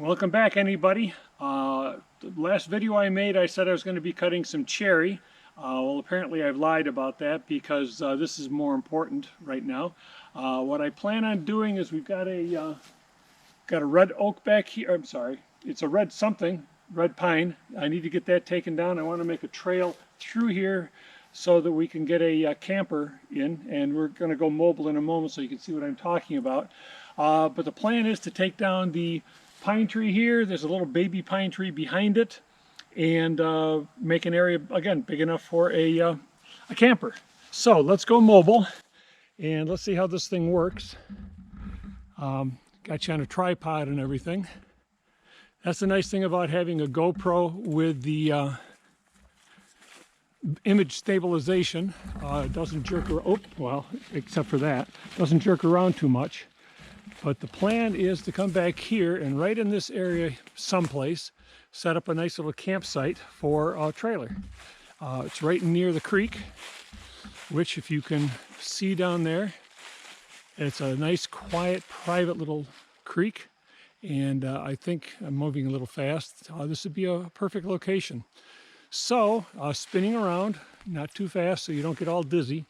Welcome back, anybody. The last video I made, I said I was going to be cutting some cherry. Well, apparently I've lied about that because this is more important right now. What I plan on doing is we've got a red oak back here. I'm sorry, it's a red something, red pine. I need to get that taken down. I want to make a trail through here so that we can get a camper in, and we're going to go mobile in a moment so you can see what I'm talking about. But the plan is to take down the pine tree here. There's a little baby pine tree behind it, and make an area, again, big enough for a camper. So let's go mobile and let's see how this thing works. Got you on a tripod and everything. That's the nice thing about having a GoPro with the image stabilization. It doesn't jerk around, oh, well, except for that, doesn't jerk around too much. But the plan is to come back here and right in this area someplace, set up a nice little campsite for a trailer. It's right near the creek, which if you can see down there, it's a nice, quiet, private little creek. And I think I'm moving a little fast. This would be a perfect location. So, spinning around, not too fast so you don't get all dizzy.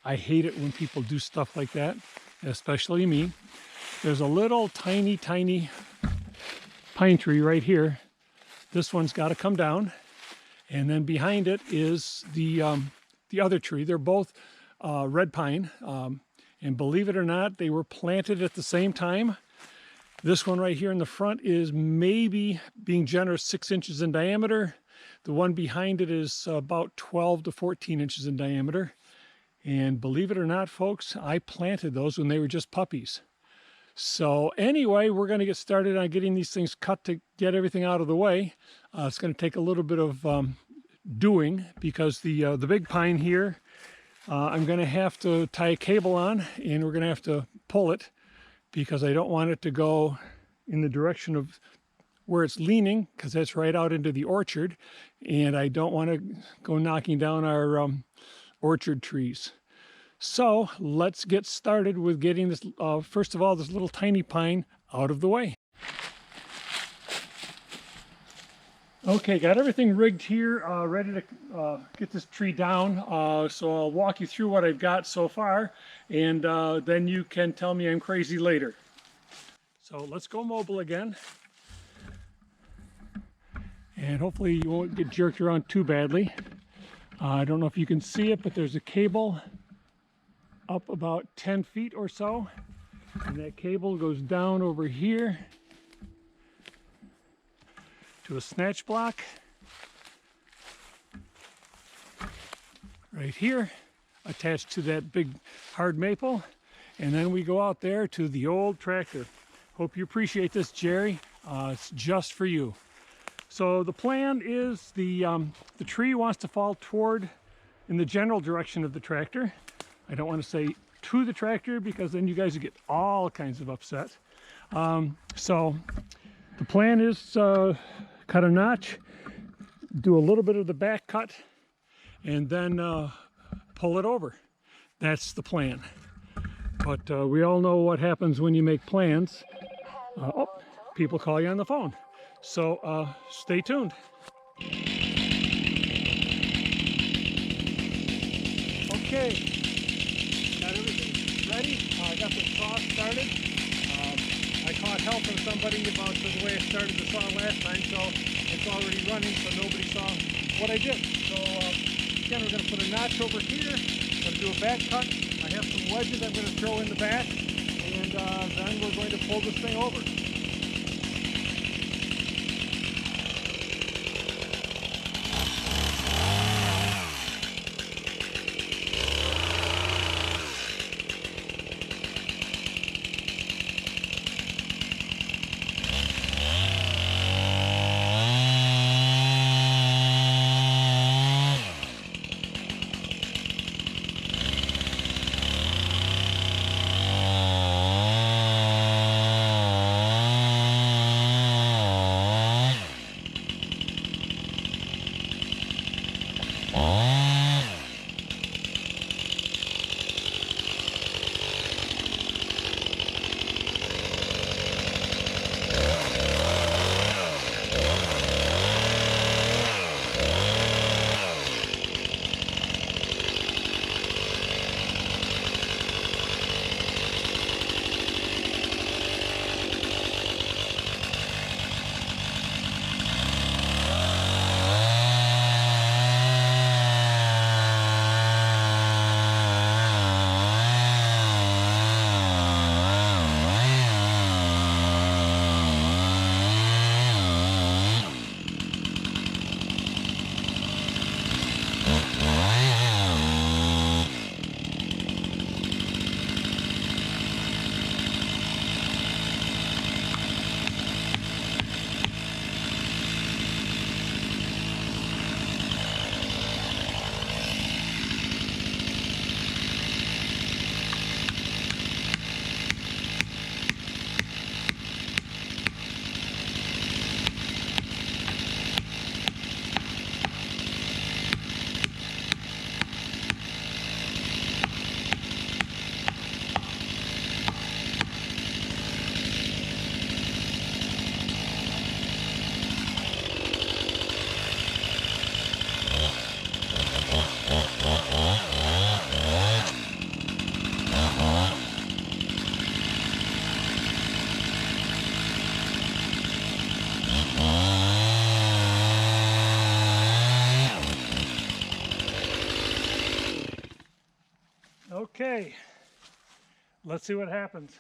I hate it when people do stuff like that, especially me. There's a little tiny pine tree right here. This one's got to come down, and then behind it is the other tree. They're both red pine, and believe it or not, they were planted at the same time. This one right here in the front is maybe, being generous, 6 inches in diameter. The one behind it is about 12 to 14 inches in diameter. And believe it or not, folks, I planted those when they were just puppies. So anyway, we're going to get started on getting these things cut to get everything out of the way. It's going to take a little bit of doing because the big pine here, I'm going to have to tie a cable on, and we're going to have to pull it because I don't want it to go in the direction of where it's leaning, because that's right out into the orchard, and I don't want to go knocking down our orchard trees. So let's get started with getting this, first of all, this little tiny pine out of the way. Okay, got everything rigged here, ready to get this tree down. So I'll walk you through what I've got so far, and then you can tell me I'm crazy later. So let's go mobile again. And hopefully you won't get jerked around too badly. I don't know if you can see it, but there's a cable up about 10 feet or so, and that cable goes down over here to a snatch block right here, attached to that big hard maple, and then we go out there to the old tractor. Hope you appreciate this, Jerry. It's just for you. So the plan is the tree wants to fall toward, in the general direction of the tractor. I don't want to say to the tractor because then you guys would get all kinds of upset. So the plan is cut a notch, do a little bit of the back cut, and then pull it over. That's the plan. But we all know what happens when you make plans. Oh, people call you on the phone. So stay tuned. Okay. Got everything ready. I got the saw started. I caught help from somebody about the way I started the saw last time, so it's already running, so nobody saw what I did. So again, we're going to put a notch over here. I'm going to do a back cut. I have some wedges I'm going to throw in the back, and then we're going to pull this thing over. Okay, let's see what happens.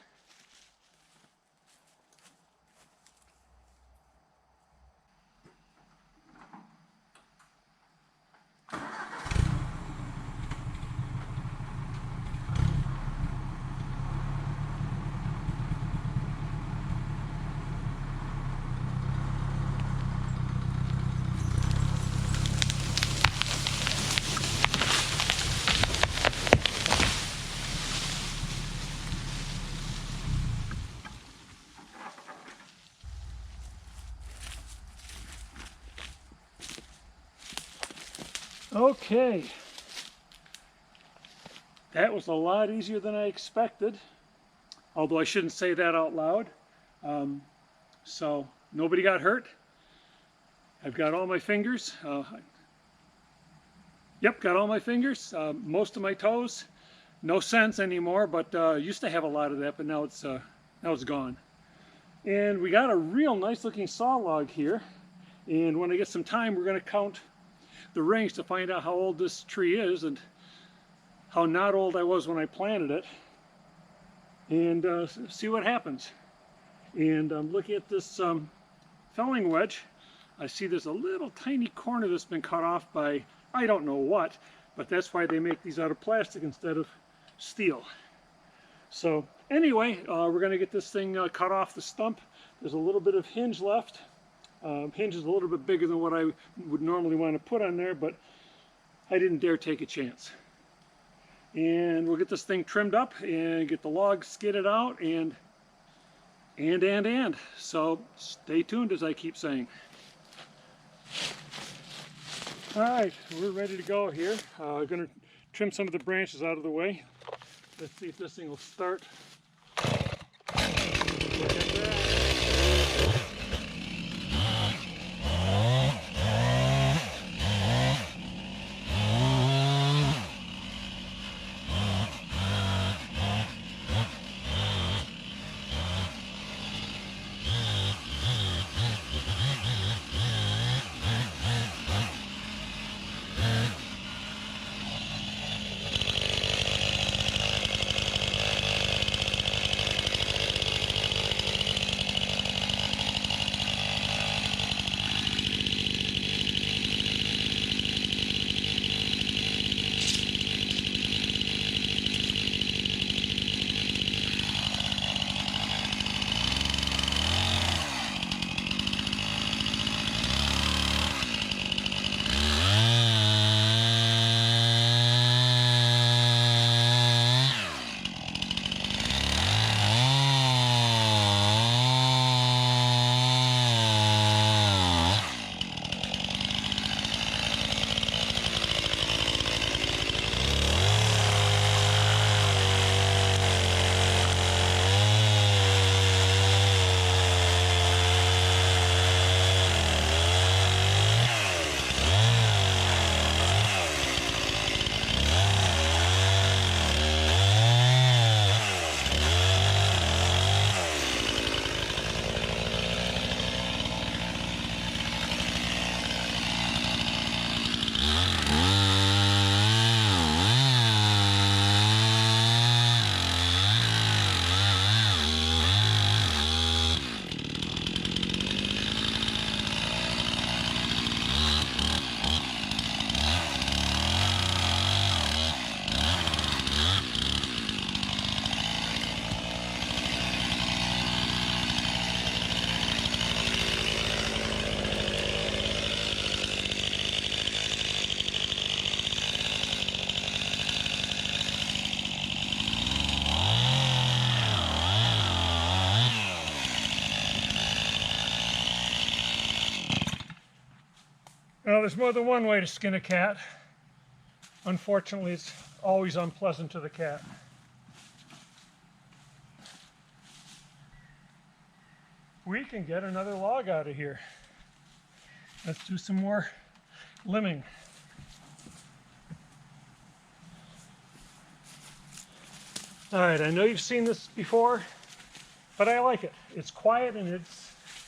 Okay, that was a lot easier than I expected, although I shouldn't say that out loud. So nobody got hurt. I've got all my fingers. Yep, got all my fingers, most of my toes. No sense anymore, but used to have a lot of that, but now it's gone. And we got a real nice looking saw log here. And when I get some time, we're going to count the rings to find out how old this tree is and how not old I was when I planted it, and see what happens. And I'm looking at this felling wedge. I see there's a little tiny corner that's been cut off by I don't know what, but that's why they make these out of plastic instead of steel. So anyway, we're going to get this thing cut off the stump. There's a little bit of hinge left. Hinge is a little bit bigger than what I would normally want to put on there, but I didn't dare take a chance. And we'll get this thing trimmed up and get the log skidded out and. So stay tuned, as I keep saying. All right, we're ready to go here. I'm going to trim some of the branches out of the way. Let's see if this thing will start. Look at that. Well, there's more than one way to skin a cat. Unfortunately, it's always unpleasant to the cat. We can get another log out of here. Let's do some more limbing. All right, I know you've seen this before, but I like it. It's quiet and it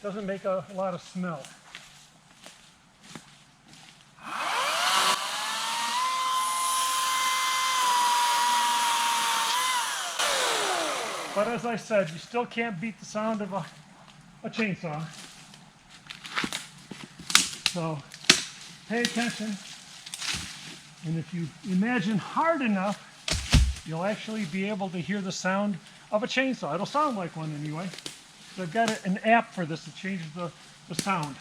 doesn't make a lot of smell. But as I said, you still can't beat the sound of a chainsaw. So pay attention, and if you imagine hard enough, you'll actually be able to hear the sound of a chainsaw. It'll sound like one anyway. So I've got an app for this that changes the sound.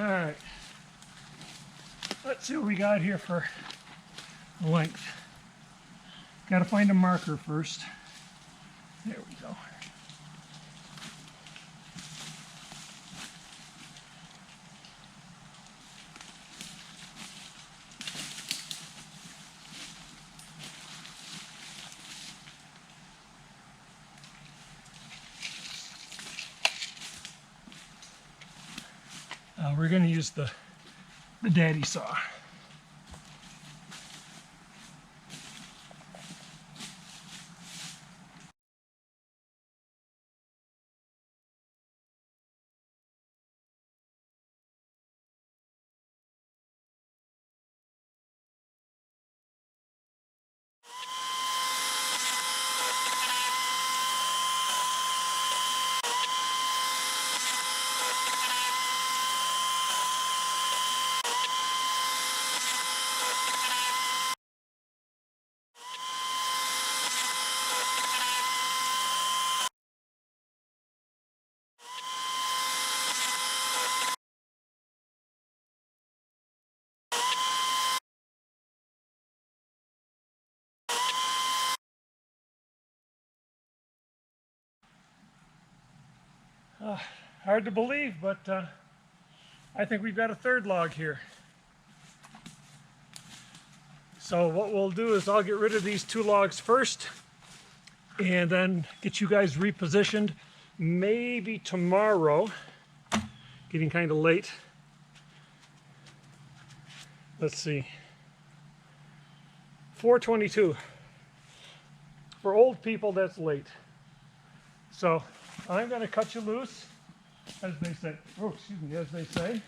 All right, let's see what we got here for length. Got to find a marker first. There we go. We're going to use the daddy saw. Hard to believe, but I think we've got a third log here. So what we'll do is I'll get rid of these two logs first and then get you guys repositioned maybe tomorrow. Getting kind of late. Let's see. 4:22. For old people, that's late. So I'm going to cut you loose, as they say. Oh, excuse me, as they say.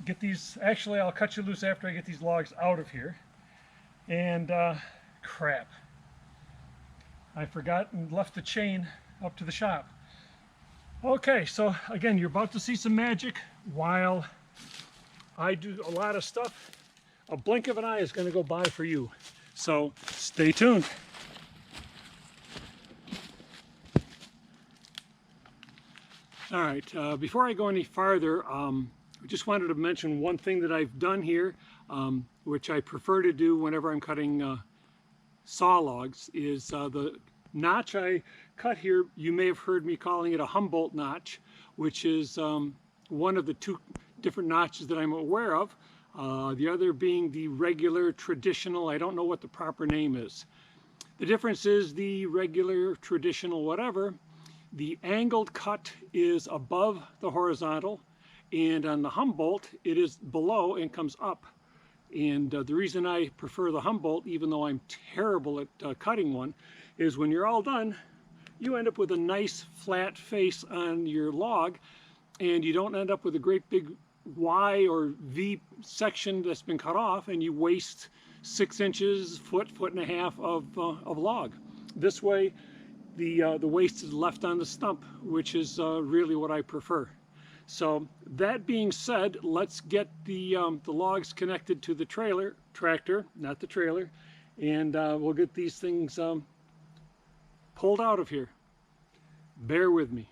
Get these. Actually, I'll cut you loose after I get these logs out of here. And crap, I forgot and left the chain up to the shop. Okay, so again, you're about to see some magic while I do a lot of stuff. A blink of an eye is going to go by for you. So stay tuned. All right, before I go any farther, I just wanted to mention one thing that I've done here, which I prefer to do whenever I'm cutting saw logs, is the notch I cut here. You may have heard me calling it a Humboldt notch, which is one of the two different notches that I'm aware of. The other being the regular traditional, I don't know what the proper name is. The difference is the regular traditional whatever, the angled cut is above the horizontal, and on the Humboldt it is below and comes up. And the reason I prefer the Humboldt, even though I'm terrible at cutting one, is when you're all done, you end up with a nice flat face on your log, and you don't end up with a great big Y or V section that's been cut off, and you waste 6 inches, foot and a half of log. This way, the waste is left on the stump, which is really what I prefer. So that being said, let's get the logs connected to the tractor, not the trailer, and we'll get these things pulled out of here. Bear with me.